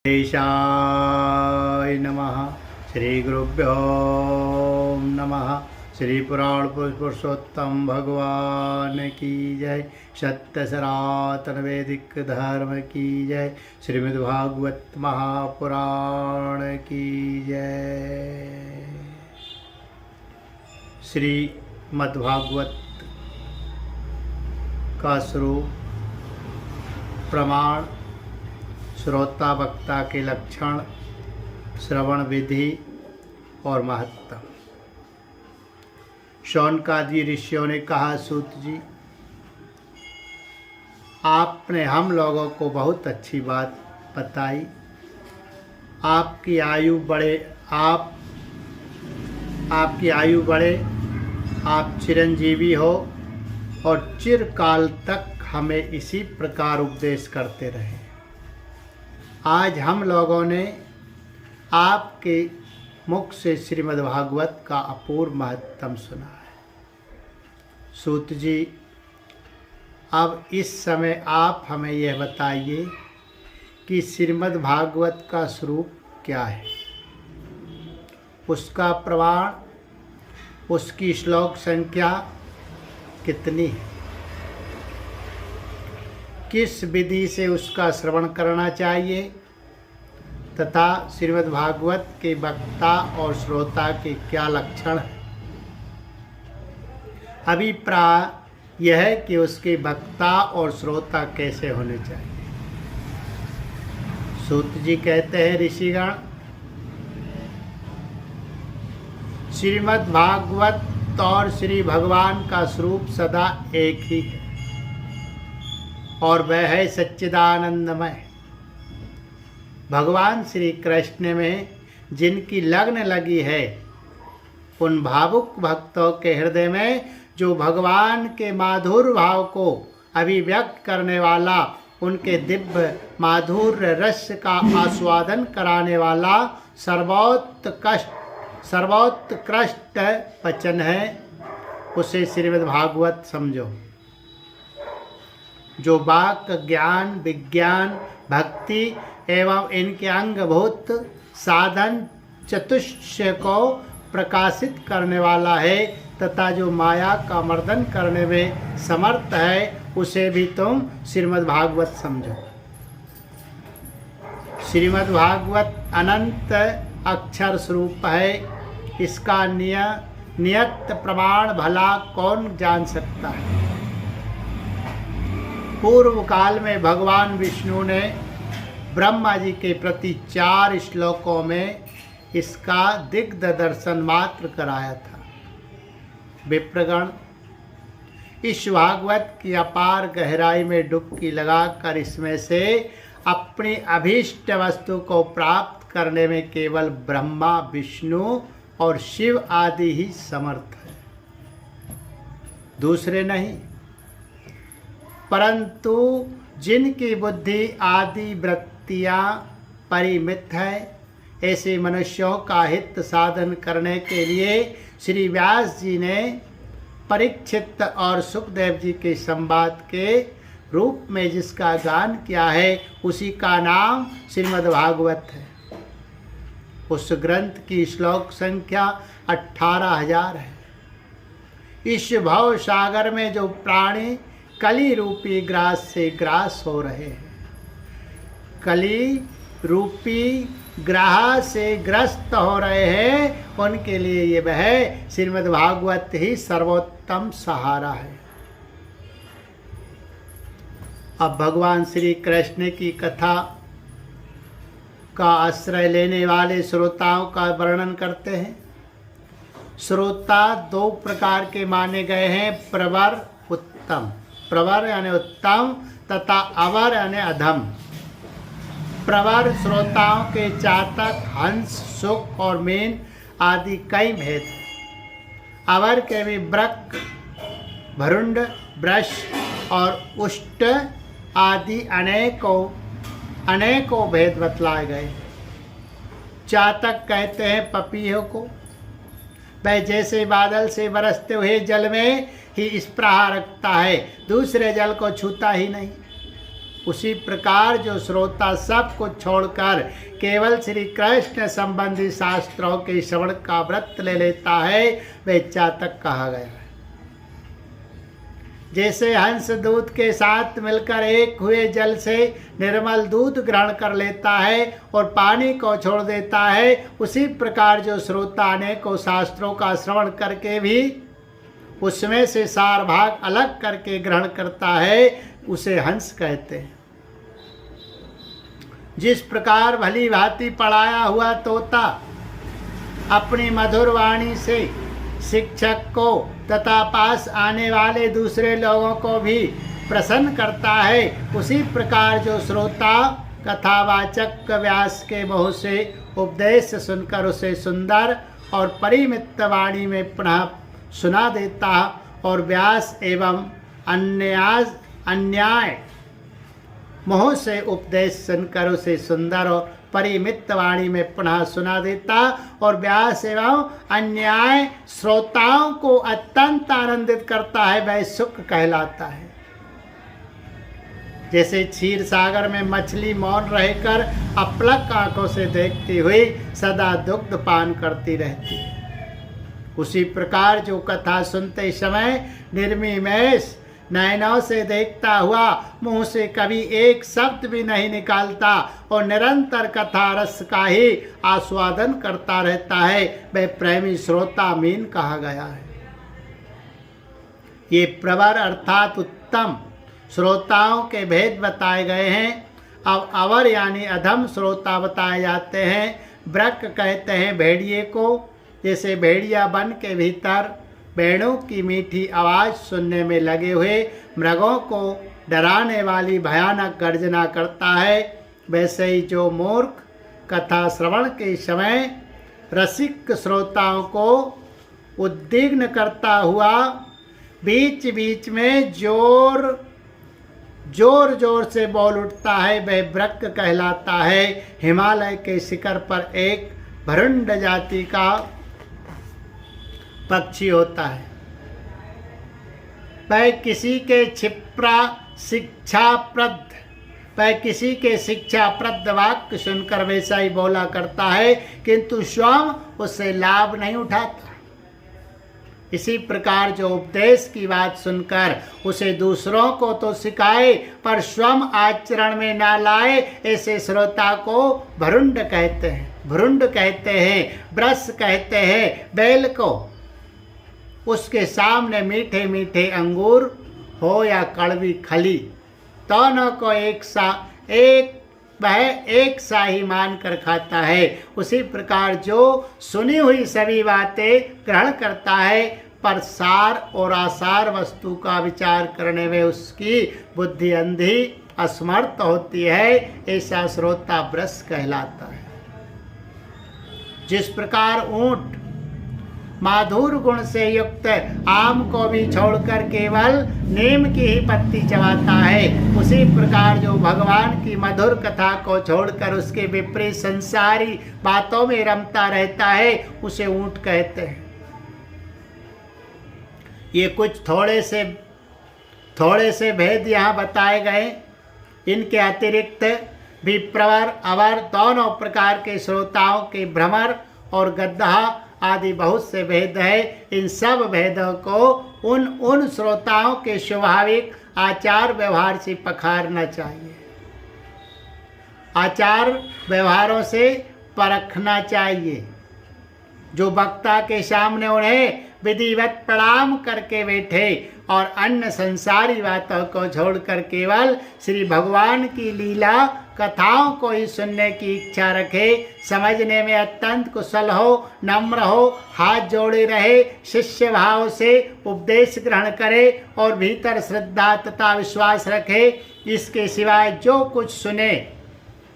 देशाय नमः। श्री गुरुभ्यो नमः। श्री पुराण पुरुषोत्तम भगवान की जय। सत्य सनातन वैदिक धर्म की जय। श्रीमद्भागवत महापुराण की जय। श्रीमद्भागवत का स्वरूप, प्रमाण, श्रोता वक्ता के लक्षण, श्रवण विधि और महत्व। शौनकादि ऋषियों ने कहा, सूत जी, आपने हम लोगों को बहुत अच्छी बात बताई। आपकी आयु बढ़े, आप चिरंजीवी हो और चिरकाल तक हमें इसी प्रकार उपदेश करते रहे। आज हम लोगों ने आपके मुख से श्रीमद्भागवत का अपूर्व महत्व सुना है। सूत जी, अब इस समय आप हमें यह बताइए कि श्रीमद्भागवत का स्वरूप क्या है, उसका प्रमाण, उसकी श्लोक संख्या कितनी है, किस विधि से उसका श्रवण करना चाहिए तथा श्रीमद्भागवत के वक्ता और श्रोता के क्या लक्षण हैं। अभिप्राय यह है कि उसके वक्ता और श्रोता कैसे होने चाहिए। सूत जी कहते हैं, ऋषिगण, श्रीमद्भागवत और श्री भगवान का स्वरूप सदा एक ही है और वह है सच्चिदानंदमय। भगवान श्री कृष्ण में जिनकी लगन लगी है, उन भावुक भक्तों के हृदय में जो भगवान के माधुर्य भाव को अभिव्यक्त करने वाला, उनके दिव्य माधुर्य रस का आस्वादन कराने वाला सर्वोत्कृष्ट वचन है, उसे श्रीमद्भागवत समझो। जो वाक, ज्ञान, विज्ञान, भक्ति एवं इनके अंगभूत साधन चतुष्टय को प्रकाशित करने वाला है तथा जो माया का मर्दन करने में समर्थ है, उसे भी तुम श्रीमद्भागवत समझो। श्रीमद्भागवत अनंत अक्षर स्वरूप है। इसका नियत प्रमाण भला कौन जान सकता है। पूर्व काल में भगवान विष्णु ने ब्रह्मा जी के प्रति 4 श्लोकों में इसका दिग्ध दर्शन मात्र कराया था। विप्रगण, इस भागवत की अपार गहराई में डुबकी लगाकर इसमें से अपनी अभीष्ट वस्तु को प्राप्त करने में केवल ब्रह्मा, विष्णु और शिव आदि ही समर्थ है, दूसरे नहीं। परंतु जिनकी बुद्धि आदि वृत्तियाँ परिमित है, ऐसे मनुष्यों का हित साधन करने के लिए श्री व्यास जी ने परीक्षित और सुखदेव जी के संवाद के रूप में जिसका गान किया है, उसी का नाम श्रीमद्भागवत है। उस ग्रंथ की श्लोक संख्या 18,000 है। इस भव सागर में जो प्राणी कली रूपी ग्रास से ग्रास हो रहे हैं, कली रूपी ग्रह से ग्रस्त हो रहे हैं, उनके लिए ये वह श्रीमद्भागवत ही सर्वोत्तम सहारा है। अब भगवान श्री कृष्ण की कथा का आश्रय लेने वाले श्रोताओं का वर्णन करते हैं। श्रोता 2 प्रकार के माने गए हैं, प्रवर, उत्तम। प्रवर यानी उत्तम तथा अवर यानी अधम। प्रवर श्रोताओं के चातक, हंस, सुख और मीन आदि कई भेद हैं। अवर के भी ब्रक, भरुंड, वृष और उष्ट आदि अनेकों भेद बतलाए गए। चातक कहते हैं पपीहों को। वह जैसे बादल से बरसते हुए जल में ही स्पृहा रखता है, दूसरे जल को छूता ही नहीं। उसी प्रकार जो श्रोता सब कुछ छोड़कर केवल श्री कृष्ण संबंधी शास्त्रों के श्रवण का व्रत ले लेता है वह चातक कहा गया है। जैसे हंस दूध के साथ मिलकर एक हुए जल से निर्मल दूध ग्रहण कर लेता है और पानी को छोड़ देता है, उसी प्रकार जो श्रोता अनेकों शास्त्रों का श्रवण करके भी उसमें से सार भाग अलग करके ग्रहण करता है उसे हंस कहते हैं। जिस प्रकार भली भांति पढ़ाया हुआ तोता अपनी मधुर वाणी से शिक्षक को तथा पास आने वाले दूसरे लोगों को भी प्रसन्न करता है, उसी प्रकार जो श्रोता कथावाचक व्यास के मुँह से उपदेश सुनकर उसे सुंदर और परिमित वाणी में पुनः सुना देता और व्यास एवं अन्याय मुँह से उपदेश सुनकर उसे सुंदर और परिमित वाणी में पुनः सुना देता और व्यास एवं अन्याय श्रोताओं को अत्यंत आनंदित करता है, वह सुख कहलाता है। जैसे क्षीर सागर में मछली मौन रहकर अपलक आंखों से देखती हुई सदा दुग्ध पान करती रहती है, उसी प्रकार जो कथा सुनते समय निर्मिमेष नयनों से देखता हुआ मुंह से कभी एक शब्द भी नहीं निकालता और निरंतर कथा रस का ही आस्वादन करता रहता है, वह प्रेमी श्रोता मीन कहा गया है। ये प्रवर अर्थात उत्तम श्रोताओं के भेद बताए गए हैं। अब अवर यानी अधम श्रोता बताए जाते हैं। ब्रक कहते हैं भेड़िए को, जैसे भेड़िया बन के भीतर भेड़ों की मीठी आवाज़ सुनने में लगे हुए मृगों को डराने वाली भयानक गर्जना करता है, वैसे ही जो मूर्ख कथा श्रवण के समय रसिक श्रोताओं को उद्विग्न करता हुआ बीच बीच में जोर जोर से बोल उठता है, वह ब्रक कहलाता है। हिमालय के शिखर पर एक भरुंड जाति का पक्षी होता है, वह किसी के शिक्षाप्रद वाक्य सुनकर वैसा ही बोला करता है, किंतु स्वयं उससे लाभ नहीं उठाता। इसी प्रकार जो उपदेश की बात सुनकर उसे दूसरों को तो सिखाए पर स्वयं आचरण में ना लाए, ऐसे श्रोता को भरुंड कहते हैं। भरुंड कहते हैं, ब्रस कहते हैं बैल को। उसके सामने मीठे मीठे अंगूर हो या कड़वी खली, दोनों को एक सा ही मान कर खाता है। उसी प्रकार जो सुनी हुई सभी बातें ग्रहण करता है पर सार और आसार वस्तु का विचार करने में उसकी बुद्धि अंधी असमर्थ होती है, ऐसा श्रोता ब्रस कहलाता है। जिस प्रकार ऊंट माधुर गुण से युक्त आम को भी छोड़कर केवल नीम की ही पत्ती चबाता है, उसी प्रकार जो भगवान की मधुर कथा को छोड़कर उसके विपरीत संसारी बातों में रमता रहता है, उसे ऊंट कहते हैं। ये कुछ थोड़े से भेद यहाँ बताए गए। इनके अतिरिक्त भी प्रवर अवर दोनों प्रकार के श्रोताओं के भ्रमर और गद्दा आदि बहुत से भेद है। इन सब भेदों को उन श्रोताओं के स्वाभाविक आचार व्यवहार से पखारना चाहिए, आचार व्यवहारों से परखना चाहिए। जो वक्ता के सामने उन्हें विधिवत प्रणाम करके बैठे और अन्य संसारी बातों को छोड़कर केवल श्री भगवान की लीला कथाओं को ही सुनने की इच्छा रखे, समझने में अत्यंत कुशल हो, नम्र हो, हाथ जोड़े रहे, शिष्य भाव से उपदेश ग्रहण करे और भीतर श्रद्धा तथा विश्वास रखे। इसके सिवाय जो कुछ सुने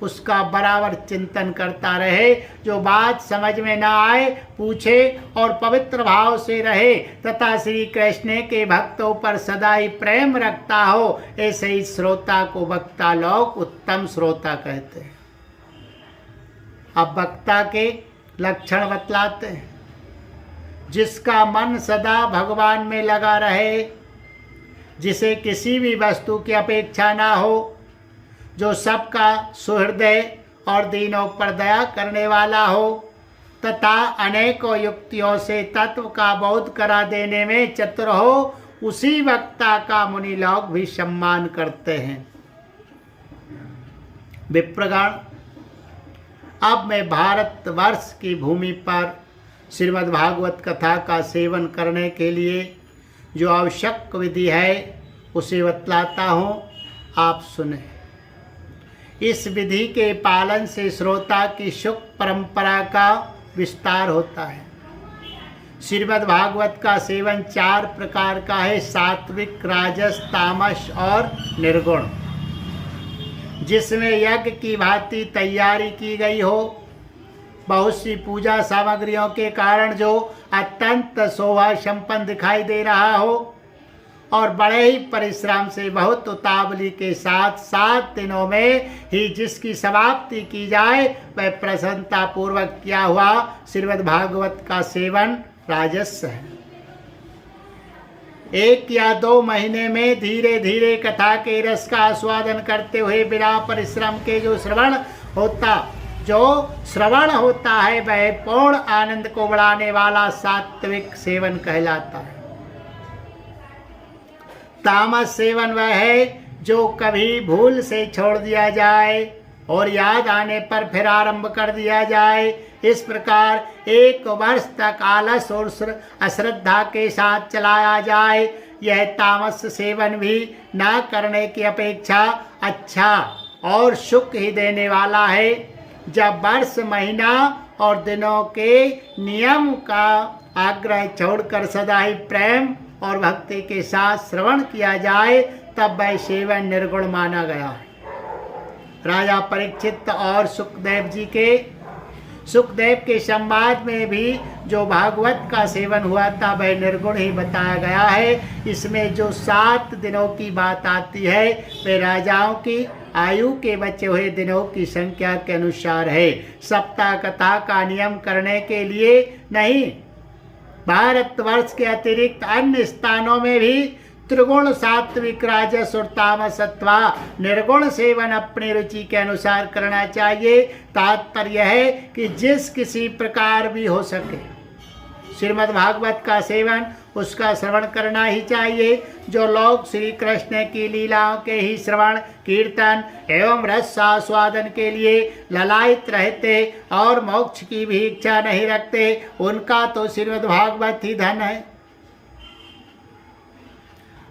उसका बराबर चिंतन करता रहे। जो बात समझ में न आए पूछे और पवित्र भाव से रहे तथा श्री कृष्ण के भक्तों पर सदा ही प्रेम रखता हो, ऐसे ही श्रोता को वक्ता लोग उत्तम श्रोता कहते हैं। अब वक्ता के लक्षण बतलाते हैं। जिसका मन सदा भगवान में लगा रहे, जिसे किसी भी वस्तु की अपेक्षा ना हो, जो सबका सुहृदय और दीनों पर दया करने वाला हो तथा अनेकों युक्तियों से तत्व का बोध करा देने में चतुर हो, उसी वक्ता का मुनि लोग भी सम्मान करते हैं। विप्रगण, अब मैं भारतवर्ष की भूमि पर श्रीमद् भागवत कथा का सेवन करने के लिए जो आवश्यक विधि है उसे बतलाता हूँ, आप सुने। इस विधि के पालन से श्रोता की सुख परंपरा का विस्तार होता है। श्रीमद् भागवत का सेवन 4 प्रकार का है, सात्विक, राजस, तामस और निर्गुण, जिसमें यज्ञ की भांति तैयारी की गई हो, बहुत सी पूजा सामग्रियों के कारण जो अत्यंत शोभा संपन्न दिखाई दे रहा हो और बड़े ही परिश्रम से बहुत उतावली के साथ 7 दिनों में ही जिसकी समाप्ति की जाए वह प्रसन्नता पूर्वक किया हुआ श्रीमद् भागवत का सेवन राजस है। 1 या 2 महीने में धीरे धीरे कथा के रस का आस्वादन करते हुए बिना परिश्रम के जो श्रवण होता है वह पूर्ण आनंद को बढ़ाने वाला सात्विक सेवन कहलाता है। तामस सेवन वह है जो कभी भूल से छोड़ दिया जाए और याद आने पर फिर आरंभ कर दिया जाए। इस प्रकार 1 वर्ष तक आलस और अश्रद्धा के साथ चलाया जाए। यह तामस सेवन भी ना करने की अपेक्षा अच्छा और सुख ही देने वाला है। जब वर्ष, महीना और दिनों के नियम का आग्रह छोड़कर सदा ही प्रेम और भक्ति के साथ श्रवण किया जाए तब वह सेवन निर्गुण माना गया है। राजा परीक्षित और सुखदेव के संवाद में भी जो भागवत का सेवन हुआ था वह निर्गुण ही बताया गया है। इसमें जो 7 दिनों की बात आती है वे राजाओं की आयु के बचे हुए दिनों की संख्या के अनुसार है। सप्ताह कथा का नियम करने के लिए नहीं, भारतवर्ष के अतिरिक्त अन्य स्थानों में भी त्रिगुण, सात्विक, राजस और तामस अथवा निर्गुण सेवन अपनी रुचि के अनुसार करना चाहिए। तात्पर्य है कि जिस किसी प्रकार भी हो सके श्रीमद् भागवत का सेवन उसका श्रवण करना ही चाहिए। जो लोग श्री कृष्ण की लीलाओं के ही श्रवण, कीर्तन एवं रस आस्वादन के लिए ललायित रहते और मोक्ष की भी इच्छा नहीं रखते, उनका तो श्रीमद् भागवत ही धन है।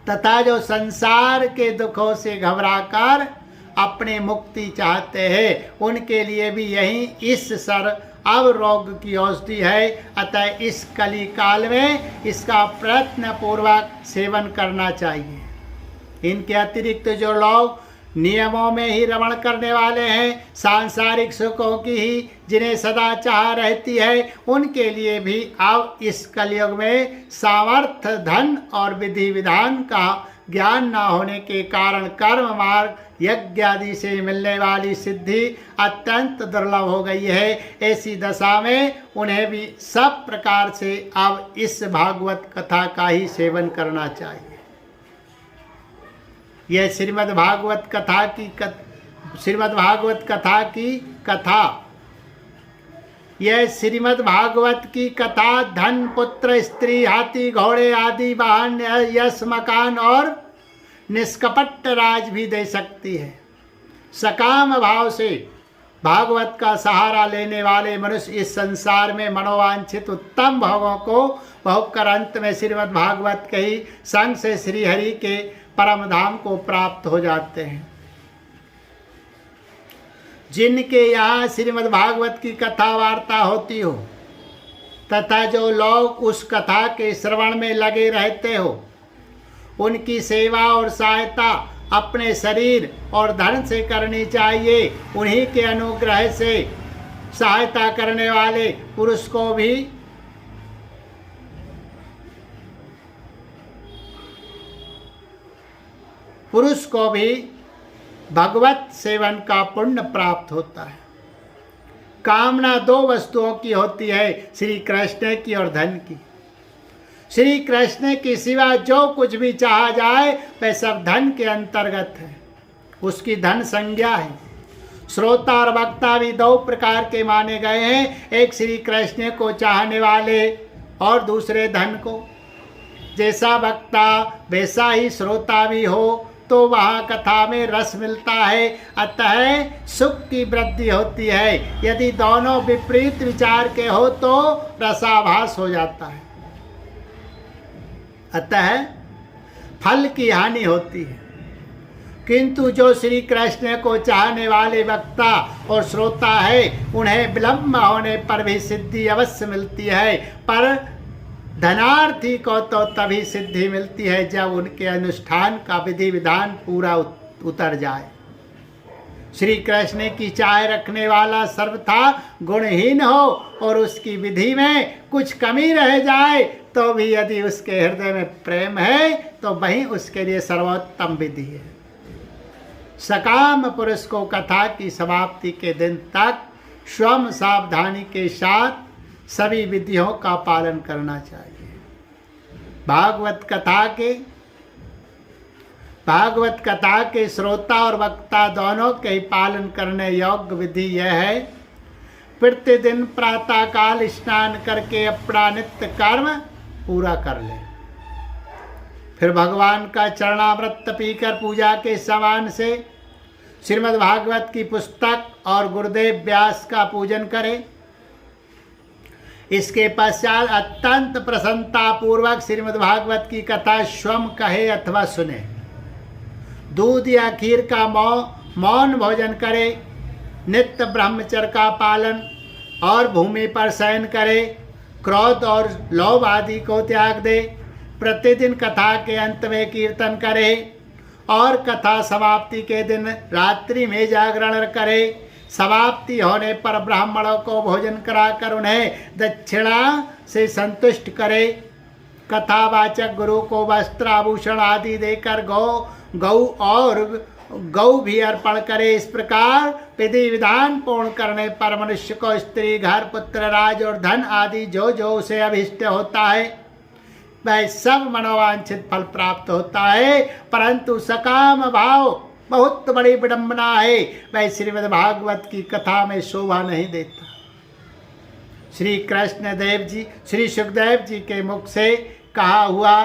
तथा जो संसार के दुखों से घबराकर अपने मुक्ति चाहते हैं उनके लिए भी यही इस अब रोग की औषधि है। अतः इस कली काल में इसका प्रयत्न पूर्वक सेवन करना चाहिए। इनके अतिरिक्त जो लोग नियमों में ही रमण करने वाले हैं, सांसारिक सुखों की ही जिन्हें सदा चाह रहती है, उनके लिए भी अब इस कलयुग में सामर्थ्य, धन और विधि विधान का ज्ञान न होने के कारण कर्म मार्ग, यज्ञ आदि से मिलने वाली सिद्धि अत्यंत दुर्लभ हो गई है। ऐसी दशा में उन्हें भी सब प्रकार से अब इस भागवत कथा का ही सेवन करना चाहिए। यह श्रीमद् भागवत कथा यह श्रीमद् भागवत की कथा धन, पुत्र, स्त्री, हाथी, घोड़े आदि वाहन, यश, मकान और निष्कपट राज भी दे सकती है। सकाम भाव से भागवत का सहारा लेने वाले मनुष्य इस संसार में मनोवांछित उत्तम भोगों को भोग कर अंत में श्रीमद् भागवत के ही संग से श्री हरि के परम धाम को प्राप्त हो जाते हैं। जिनके यहाँ श्रीमद् भागवत की कथा वार्ता होती हो तथा जो लोग उस कथा के श्रवण में लगे रहते हो, उनकी सेवा और सहायता अपने शरीर और धन से करनी चाहिए। उन्हीं के अनुग्रह से सहायता करने वाले पुरुष को भी भगवत सेवन का पुण्य प्राप्त होता है। कामना 2 वस्तुओं की होती है, श्री कृष्ण की और धन की। श्री कृष्ण के सिवा जो कुछ भी चाहा जाए वह सब धन के अंतर्गत है उसकी धन संज्ञा है। श्रोता और वक्ता भी दो प्रकार के माने गए हैं, एक श्री कृष्ण को चाहने वाले और दूसरे धन को। जैसा वक्ता वैसा ही श्रोता भी हो तो वहाँ कथा में रस मिलता है, अतः सुख की वृद्धि होती है। यदि दोनों विपरीत विचार के हो तो रसाभास हो जाता है, अतः फल की हानि होती है। किंतु जो श्री कृष्ण को चाहने वाले वक्ता और श्रोता है, उन्हें विलंब होने पर भी सिद्धि अवश्य मिलती है, पर धनार्थी को तो तभी सिद्धि मिलती है जब उनके अनुष्ठान का विधि विधान पूरा उतर जाए। श्री कृष्ण की चाह रखने वाला सर्वथा गुणहीन हो और उसकी विधि में कुछ कमी रह जाए तो भी यदि उसके हृदय में प्रेम है तो वही उसके लिए सर्वोत्तम विधि है। सकाम पुरुष को कथा की समाप्ति के दिन तक स्वयं सावधानी के साथ सभी विधियों का पालन करना चाहिए। भागवत कथा के श्रोता और वक्ता दोनों के पालन करने योग्य विधि यह है, प्रतिदिन प्रातः काल स्नान करके अपना नित्य कर्म पूरा कर ले, फिर भगवान का चरणामृत पीकर पूजा के समान से श्रीमद् भागवत की पुस्तक और गुरुदेव व्यास का पूजन करें। इसके पश्चात अत्यंत प्रसन्नता पूर्वक श्रीमद् भागवत की कथा स्वयं कहे अथवा सुने। दूध या खीर का मौन भोजन करे, नित्य ब्रह्मचर्य का पालन और भूमि पर शयन करे, क्रोध और लोभ आदि को त्याग दे, प्रतिदिन कथा के अंत में कीर्तन करे और कथा समाप्ति के दिन रात्रि में जागरण करे। समाप्ति होने पर ब्राह्मणों को भोजन कराकर उन्हें दक्षिणा से संतुष्ट करे। कथावाचक गुरु को वस्त्र आभूषण आदि देकर गौ भी अर्पण करे। इस प्रकार विधि विधान पूर्ण करने पर मनुष्य को स्त्री, घर, पुत्र, राज और धन आदि जो जो उसे अभिष्ट होता है वह सब मनोवांछित फल प्राप्त होता है। परंतु सकाम भाव बहुत बड़ी विडंबना है, वह श्रीमद् भागवत की कथा में शोभा नहीं देता। श्री कृष्ण देव जी, श्री सुखदेव जी के मुख से कहा हुआ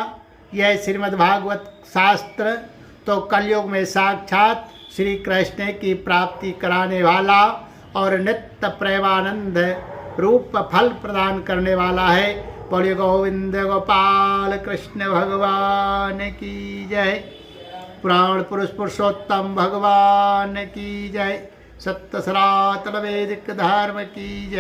यह श्रीमद् भागवत शास्त्र तो कलयुग में साक्षात श्री कृष्ण की प्राप्ति कराने वाला और नित्य प्रेमानंद रूप फल प्रदान करने वाला है। बोलिए गोविंद गोपाल कृष्ण भगवान की जय। पुराण पुरुष पुरुषोत्तम भगवान की जय। सत्य सनातन वैदिक धर्म की जय।